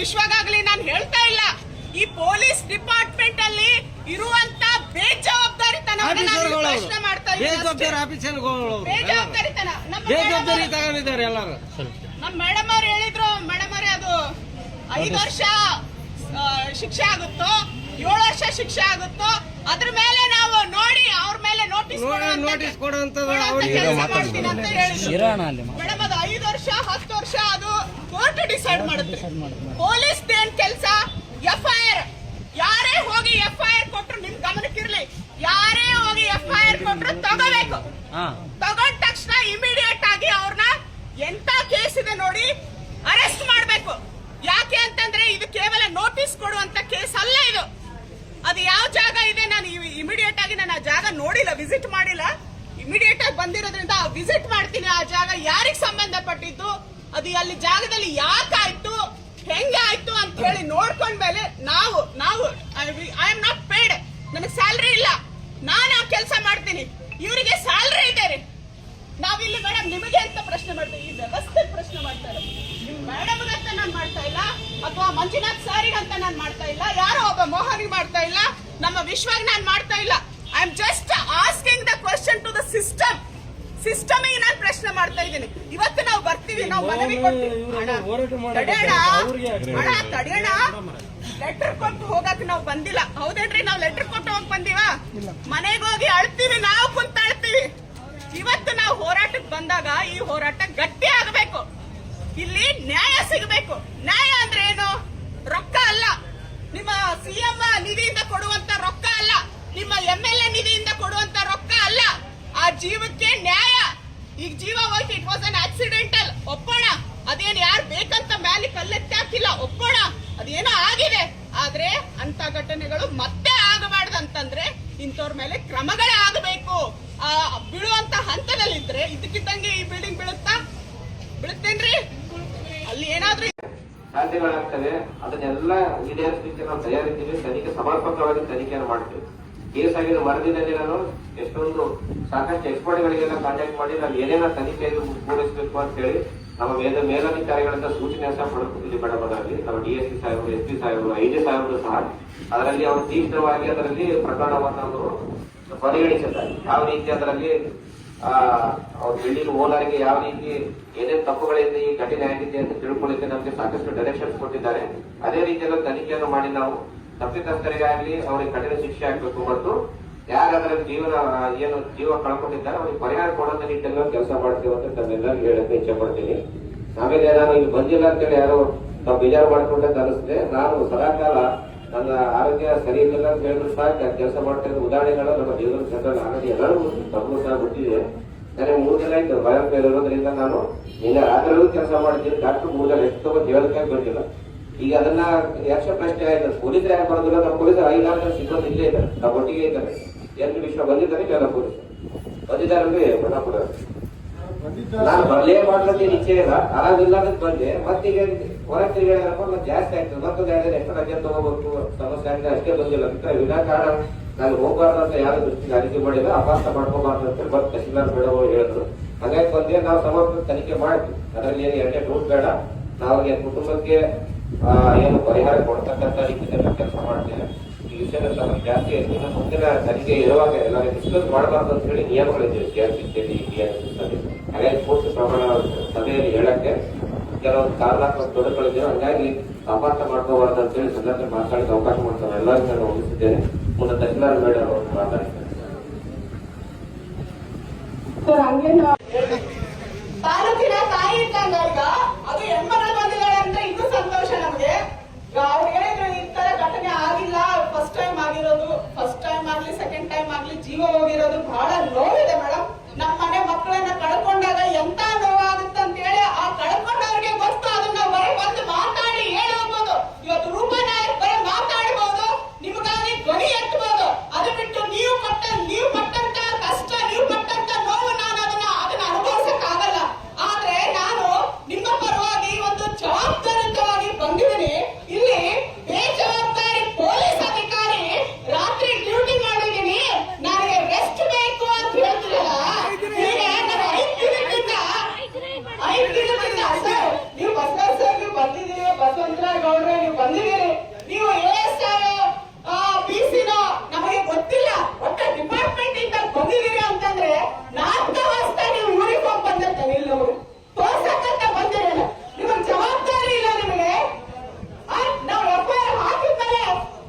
ವಿಶ್ವಾಗಾಗ್ಲಿ ನಾನು ಹೇಳ್ತಾ ಇಲ್ಲ. ಈ ಪೊಲೀಸ್ ಡಿಪಾರ್ಟ್ಮೆಂಟ್ ಅಲ್ಲಿ ಇರುವಂತ ಬೇಜವಾಬ್ದಾರಿತನ ಪ್ರಶ್ನೆ ಮಾಡ್ತಾ ಬೇಜವಾಬ್ದಾರಿತನ ನಮ್ಮ ಮೇಡಮ್ ಅವ್ರು ಹೇಳಿದ್ರು. ಮೇಡಮ್ ಅವರೇ ಅದು 5 ವರ್ಷ ಶಿಕ್ಷೆ ಆಗುತ್ತೋ 7 ವರ್ಷ ಶಿಕ್ಷೆ ಆಗುತ್ತೋ ಅದ್ರ ಮೇಲೆ ನಾವು ನೋಡಿ ಅವ್ರ ಮೇಲೆ ನೋಟಿಸ್ ಮಾಡ್ತೀನಿ ಅಂತ ಹೇಳಿದ್ರು. ಮೇಡಮ್ ಅದು 5 ವರ್ಷ 10 ವರ್ಷ ಅದು ಕೋರ್ಟ್ ಡಿಸೈಡ್ ಮಾಡುತ್ತೆ. ಪೊಲೀಸ್ ಏನ್ ಕೆಲಸ? FIR ಯಾರೇ ಹೋಗಿ FIR ಕೊಟ್ರು ನಿಮ್ ಗಮನಕ್ಕಿರ್ಲಿ, ಯಾರೇ ಹೋಗಿ FIR ಕೊಟ್ರು ತಗೋಬೇಕು. ತಗೊಂಡ ತಕ್ಷಣ ಇಮಿಡಿಯೇಟ್ ಆಗಿ ಅವ್ರನ್ನ ಎಂತ ಕೇಸ್ ಇದೆ ನೋಡಿ ಅರೆಸ್ಟ್ ಮಾಡ್ಬೇಕು. ಯಾಕೆ ಅಂತಂದ್ರೆ ಇದು ಕೇವಲ ನೋಟಿಸ್ ಕೊಡುವಂತ ಕೇಸ್ ಅಲ್ಲ. ಇದು ಅದು ಯಾವ ಜಾಗ ಇದೆ ನಾನು ಇಮಿಡಿಯೇಟ್ ಆಗಿ ನಾನು ಆ ಜಾಗ ನೋಡಿಲ್ಲ, ವಿಸಿಟ್ ಮಾಡಿಲ್ಲ. ಇಮಿಡಿಯೇಟ್ ಆಗಿ ಬಂದಿರೋದ್ರಿಂದ ವಿಸಿಟ್ ಮಾಡ್ತೀನಿ. ಆ ಜಾಗ ಯಾರಿಗೆ ಸಂಬಂಧಪಟ್ಟಿದ್ದು, ಅದು ಅಲ್ಲಿ ಜಾಗದಲ್ಲಿ ಯಾಕಾಯ್ತು, ಹೆಂಗಾಯ್ತು ಅಂತ ಹೇಳಿ ನೋಡ್ಕೊಂಡ್ಮೇಲೆ ನಾವು ಐ ಆಮ್ ನಾಟ್ ಪೇಡ್, ನನಗೆ ಸ್ಯಾಲ್ರಿ ಇಲ್ಲ, ನಾನು ಆ ಕೆಲಸ ಮಾಡ್ತೀನಿ. ಇವರಿಗೆ ಸ್ಯಾಲ್ರಿ ಇದೆ ರೀ. ನಾವಿಲ್ಲಿ ಮೇಡಮ್ ನಿಮಗೆ ಅಂತ ಪ್ರಶ್ನೆ ಮಾಡ್ತೀವಿ, ಈ ವ್ಯವಸ್ಥೆ ಪ್ರಶ್ನೆ ಮಾಡ್ತಾ ಇರೋದು. ನಿಮ್ ಮೇಡಮ್ ಅಂತ ನಾನು ಮಾಡ್ತಾ ಇಲ್ಲ, ಅಥವಾ ಮಂಜುನಾಥ್ ಸಾರಿಗಂತ ನಾನು ಮಾಡ್ತಾ ಇಲ್ಲ, ಯಾರೋ ಒಬ್ಬ ಮೋಹನಿಗೆ ಮಾಡ್ತಾ ಇಲ್ಲ, ನಮ್ಮ ವಿಶ್ವಾಗ ನಾನು ಮಾಡ್ತಾ ಇಲ್ಲ. I am just asking the question to the system. ಸಿಸ್ಟಮಿಗೆ ನಾನು ಪ್ರಶ್ನೆ ಮಾಡ್ತಾ ಇದ್ದೀನಿ. ಇವತ್ತು ನಾವು ಬರ್ತೀವಿ, ನಾವು ಮನವಿ ಕೊಡ್ತೀವಿ, ತಡೆಯೋಣ. ಲೆಟರ್ ಕೊಟ್ಟು ಹೋಗಕ್ ನಾವು ಬಂದಿಲ್ಲ, ಹೌದೇನ್ರಿ? ನಾವು ಲೆಟರ್ ಕೊಟ್ಟು ಹೋಗಿ ಬಂದಿವ? ಮನೆಗೆ ಹೋಗಿ ಅಳ್ತೀವಿ, ನಾವು ಕುಂತ ಅಳ್ತೀವಿ. ಇವತ್ತು ನಾವು ಹೋರಾಟಕ್ಕೆ ಬಂದಾಗ ಈ ಹೋರಾಟ ಗಟ್ಟಿ ಆಗಬೇಕು. ಇಲ್ಲಿ ನ್ಯಾಯ ಸಿಗಬೇಕು. ನ್ಯಾಯ ಅಂದ್ರೆ ಏನು? ರೊಕ್ಕ ಅಲ್ಲ, ನಿಮ್ಮ CM ನಿಧಿಯಿಂದ ಕೊಡುವಂತ ರೊಕ್ಕ ಅಲ್ಲ, ನಿಮ್ಮ MLA ನಿಧಿಯಿಂದ ಕೊಡುವಂತ ರೊಕ್ಕ ಅಲ್ಲ. ಆ ಜೀವಕ್ಕೆ ನ್ಯಾಯ. ಈಗ ಜೀವ ಹೋಯ್ತು, ಇಟ್ ವಾಸ್ ಅನ್ ಆಕ್ಸಿಡೆಂಟಲ್, ಒಪ್ಪೋಣ. ಅದೇನು ಯಾರು ಬೇಕಂತ ಮೇಲೆ ಕಲ್ಲೆತ್ತಿ ಹಾಕಿಲ್ಲ, ಒಪ್ಪೋಣ. ಅದೇನೋ ಆಗಿದೆ. ಆದ್ರೆ ಅಂತ ಘಟನೆಗಳು ಮತ್ತೆ ಆಗಬಾರ್ದಂತಂದ್ರೆ ಇಂಥವ್ರ ಮೇಲೆ ಕ್ರಮಗಳೇ ಆಗಬೇಕು. ಬೀಳುವಂತ ಹಂತದಲ್ಲಿದ್ರೆ ಇದಕ್ಕಿದ್ದಂಗೆ ಈ ಬಿಲ್ಡಿಂಗ್ ಬೀಳುತ್ತೇನ್ರಿ? ಅಲ್ಲಿ ಏನಾದ್ರೂ ಸಾಧ್ಯಗಳಾಗ್ತವೆ. ಅದನ್ನೆಲ್ಲ ಈಡೇರಿಸಲಿಕ್ಕೆ ನಾವು ತಯಾರಿದ್ದೀವಿ. ತನಿಖೆ ಸಮರ್ಪಕವಾಗಿ ತನಿಖೆಯನ್ನು ಮಾಡ್ತೀವಿ. ಕೇಸ್ ಆಗಿರೋ ಮರದಿನಲ್ಲಿ ನಾನು ಎಷ್ಟೊಂದು ಸಾಕಷ್ಟು ಎಕ್ಸ್ಪರ್ಟ್ಗಳಿಗೆಲ್ಲ ಕಾಂಟ್ಯಾಕ್ಟ್ ಮಾಡಿ ನಾವು ಏನೇನೋ ತನಿಖೆ ಪೂರೈಸಬೇಕು ಅಂತ ಹೇಳಿ ನಮ್ಮ ಮೇಲಧಿಕಾರಿಗಳಿಂದ ಸೂಚನೆ ಸಹ ಪಡೆದುಕೊಂಡಿದ್ದೀವಿ. ಮೇಡಮ್ ಅದರಲ್ಲಿ ನಮ್ಮ DSP ಸಾಹೇಬರು, SP ಸಾಹೇಬರು, IG ಸಾಹೇಬರು ಸಹ ಅದರಲ್ಲಿ ಅವರು ತೀವ್ರವಾಗಿ ಅದರಲ್ಲಿ ಪ್ರಕರಣವನ್ನು ಅವರು ಪರಿಗಣಿಸಿದ್ದಾರೆ. ಯಾವ ರೀತಿ ಅದರಲ್ಲಿ ಅವ್ರ ಬಿಲ್ಡಿಂಗ್ ಓನರ್ಗೆ ಯಾವ ರೀತಿ ಏನೇನು ತಪ್ಪುಗಳಿಂದ ಈ ಘಟನೆ ಆಗಿದೆ ಅಂತ ತಿಳ್ಕೊಳ್ಳಿಕ್ಕೆ ನಮಗೆ ಸಾಕಷ್ಟು ಡೈರೆಕ್ಷನ್ಸ್ ಕೊಟ್ಟಿದ್ದಾರೆ. ಅದೇ ರೀತಿಯಲ್ಲಿ ತನಿಖೆಯನ್ನು ಮಾಡಿ ನಾವು ತಪ್ಪಿತಸ್ಥರಿಗಾಗಲಿ ಅವರಿಗೆ ಕಠಿಣ ಶಿಕ್ಷೆ ಆಗಬೇಕು ಮತ್ತು ಯಾರಾದ್ರೂ ಜೀವ ಕಳ್ಕೊಂಡಿದ್ದಾರೆ ಅವರಿಗೆ ಪರಿಹಾರ ಕೊಡುವಂತ ನಿಟ್ಟಿನಲ್ಲಿ ಕೆಲಸ ಮಾಡ್ತೀವಿ ಅಂತ ತಮ್ಮೆಲ್ಲರಿಗೂ ಹೇಳಕ್ಕೆ ಇಚ್ಛೆ ಪಡ್ತೀನಿ. ಆಮೇಲೆ ನಾನು ಇಲ್ಲಿ ಬಂದಿಲ್ಲ ಅಂತೇಳಿ ಯಾರು ನಾವು ಬೇಜಾರು ಮಾಡ್ಕೊಂಡಂತ ಅನಿಸಿದೆ. ನಾನು ಸದಾಕಾಲ ನನ್ನ ಆರೋಗ್ಯ ಸರಿ ಇರಲಿಲ್ಲ ಅಂತ ಹೇಳಿದ್ರು ಸಹ ಕೆಲಸ ಮಾಡ್ತಾ ಇದ್ದ ಉದಾಹರಣೆಗಳು ನಮ್ಮ ಜೀವನ ಸೆಂಟ್ರಲ್ ಆಗಲಿ ಎಲ್ಲರೂ ತಪ್ಪು ಸಹ ಬಿಟ್ಟಿದೆ. ನನಗೆ 3 ದಿನ ಆಯ್ತು ಭಯಂಕರ ಇರೋದ್ರಿಂದ ನಾನು ನಿನ್ನೆ ರಾತ್ರಿ ಕೆಲಸ ಮಾಡಿದ್ದೀನಿ. ಡಾಕ್ಟರ್ 3 ದಿನ ಎಷ್ಟು ತಗೊಂಡು ಹೇಳಕ್ಕೆ ಬಂದಿಲ್ಲ. ಈಗ ಅದನ್ನ ಯಕ್ಷ ಪ್ರಶ್ನೆ ಆಯ್ತು, ಪೊಲೀಸರು ಯಾಕೆ ಬರೋದಿಲ್ಲ? ನಮ್ಮ ಪೊಲೀಸರು 5-6 ಜನ ಸಿಬ್ಬಂದಿ ಇಲ್ಲೇ ಇದ್ದಾರೆ, ನಾವು ಒಟ್ಟಿಗೆ ಇದ್ದಾರೆ. ಎಂದು ವಿಶ್ವ ಬಂದಿದ್ದಾರೆ, ಕೆಲ ಪೊಲೀಸರು ಬಂದಿದ್ದಾರೆ. ಬಣ್ಣಪುರ ನಾನು ಬರ್ಲೇ ಮಾಡ್ಲಂತ ನಿಶ್ಚಯ ಇಲ್ಲ, ಆರಾಮಿಲ್ಲ ಅಂತ ಬಂದೆ. ಮತ್ತೀಗ ಹೊರಗೆ ತಿರುಗಾಡಪ್ಪ ಮತ್ತೆ ಜಾಸ್ತಿ ಆಗ್ತದೆ. ಮತ್ತೊಂದು ಎಷ್ಟು ರಜೆ ತಗೋಬೇಕು ಸಮಸ್ಯೆ ಆಗಿದೆ, ಅಷ್ಟೇ ಬಂದಿಲ್ಲ ಅಂತ ವಿನಾಕಾರಣ ನಾನು ಹೋಗ್ಬಾರ್ದು ಅಂತ ಯಾರು ದೃಷ್ಟಿಗೆ ಅರಿಕೆ ಮಾಡಿಲ್ಲ, ಅಪಾಸ್ತ ಮಾಡ್ಕೋಬಾರ್ದು ಅಂತ ಬಂದು ತಹಶೀಲ್ದಾರ್ ಮೇಡಮ್ ಅವರು ಹೇಳಿದ್ರು. ಹಾಗಾಗಿ ಬಂದೆ. ನಾವು ಸಮರ್ಪಕ ತನಿಖೆ ಮಾಡ್ತೀವಿ, ಅದರಲ್ಲಿ ಏನು ಎರಡೇ ಡೌಟ್ ಬೇಡ. ನಾವು ಕುಟುಂಬಕ್ಕೆ ಏನು ಪರಿಹಾರ ಕೊಡ್ತಕ್ಕಂಥ ರೀತಿಯಲ್ಲಿ ಕೆಲಸ ಮಾಡ್ತೇವೆ. ಈ ವಿಷಯದಲ್ಲಿ ನಮಗೆ ಜಾಸ್ತಿ ಹೆಚ್ಚಿನ ಮುಂದಿನ ತನಿಖೆ ಇರುವಾಗ ಎಲ್ಲರಿಗೆ ಡಿಸ್ಕಸ್ ಮಾಡಬಾರ್ದು ಅಂತ ಹೇಳಿ ನಿಯಮಗಳಿದೆ CRPC ಹಾಗಾಗಿ ಪೂರ್ತಿ ಪ್ರಮಾಣ ಸಭೆಯಲ್ಲಿ ಹೇಳಕ್ಕೆ ಕೆಲವೊಂದು ಕಾರಣಾತ್ಮಕ ತೊಡಕುಗಳಿದ್ದೇವೆ. ಹಂಗಾಗಿ ಅಪಾರ್ಥ ಮಾಡ್ಕೋಬಾರ್ದು ಅಂತ ಹೇಳಿ ಸಂದರ್ಭ ಮಾತಾಡಿದ ಅವಕಾಶ ಮಾಡ್ತಾರೆ. ಎಲ್ಲರಿಗೂ ನಾನು ಹೋಗಿಸಿದ್ದೇನೆ. ಮುಂದೆ ತಹಶೀಲ್ದಾರ್ ಮೇಡಮ್ ಅವರು ಮಾತಾಡ್ತಾರೆ. ತಾಲೂಕಿನ ತಾಯಿ ಇದ್ದಂಗ ಈಗ ಅದು ಹೆಣ್ಮಗಳು ಬಂದಿದ್ದಾಳೆ ಅಂತ ಇನ್ನೂ ಸಂತೋಷ ನಮ್ಗೆ. ಅವ್ರು ಹೇಳಿದ್ರು ಈ ತರ ಘಟನೆ ಆಗಿಲ್ಲ, ಫಸ್ಟ್ ಟೈಮ್ ಆಗಿರೋದು. ಫಸ್ಟ್ ಟೈಮ್ ಆಗ್ಲಿ ಸೆಕೆಂಡ್ ಟೈಮ್ ಆಗ್ಲಿ ಜೀವ ಹೋಗಿರೋದು ಬಹಳ ನೋವಿದೆ ಮೇಡಮ್. ನಮ್ಮ ಮನೆ ಮಕ್ಕಳನ್ನ ಕಳ್ಕೊಂಡಾಗ ಎಂತ ನೋವಾಗುತ್ತೆ ಅಂತ ಹೇಳಿ ಆ ಕಳ್ಕೊಂಡವ್ರಿಗೆ ಗೊತ್ತು. ಅದನ್ನ ಬರೀ ಬಂದು ಮಾತಾಡಿ ಹೇಳಿ ಹೋಗ್ಬೋದು. ಇವತ್ತು ರೂಪನಾಯಕ್ ಬರೀ ಮಾತಾಡಬಹುದು, ನಿಮಗಾಗಿ ಧ್ವನಿ ಎತ್ತಬಹುದು. ಅದು ಬಿಟ್ಟು ನೀವು ಪಟ್ಟಂತ ಕಷ್ಟ, ನೀವು ಪಟ್ಟಂತ ನೋವು ನಾನು ಅದನ್ನ ಅನುಭವಿಸಕ್ ಆಗಲ್ಲ. ಆದ್ರೆ ನಾನು ನಿಮ್ಮ ಪರವಾಗಿ ಗೌಡ್ರೆ ನೀವು ಬಂದಿದ್ದೀರಿ, ನೀವು ASR PC-ನೋ ನಮಗೆ ಗೊತ್ತಿಲ್ಲ, ಒಟ್ಟ ಡಿಪಾರ್ಟ್ಮೆಂಟ್ ಇಂದ ಬಂದಿದ್ದೀರಿ ಅಂತಂದ್ರೆ ನಾಲ್ಕವಸ್ತ ನೀವು ಯೂನಿಫಾರ್ಮ್ ಬಂದಿರ್ತಾನೆ ಇಲ್ಲಿ ನಮಗೆ ತೋರ್ಸಕ್ಕಂತ ಬಂದಿರಲ್ಲ, ನಿಮಗೆ ಜವಾಬ್ದಾರಿ ಇಲ್ಲ ನಿಮಗೆ. ನಾವು FIR ಹಾಕಿದ್ಮೇಲೆ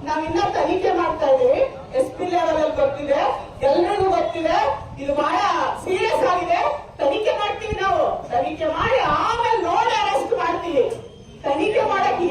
ನಾವ್ ಇನ್ನ ತನಿಖೆ ಮಾಡ್ತಾ ಇದೀವಿ. SP ಲೆವೆಲ್ ಅಲ್ಲಿ ಗೊತ್ತಿದೆ, ಎಲ್ರಿಗೂ ಗೊತ್ತಿದೆ, ಇದು ಬಹಳ ಸೀರಿಯಸ್ ಆಗಿದೆ. ತನಿಖೆ ಮಾಡ್ತೀವಿ ನಾವು, ತನಿಖೆ ಮಾಡಿ ಆಮೇಲೆ ನೋಡಿ ಅರೆಸ್ಟ್ ಮಾಡ್ತೀವಿ. ತನಿಖೆ ಮಾಡಕ್ಕೆ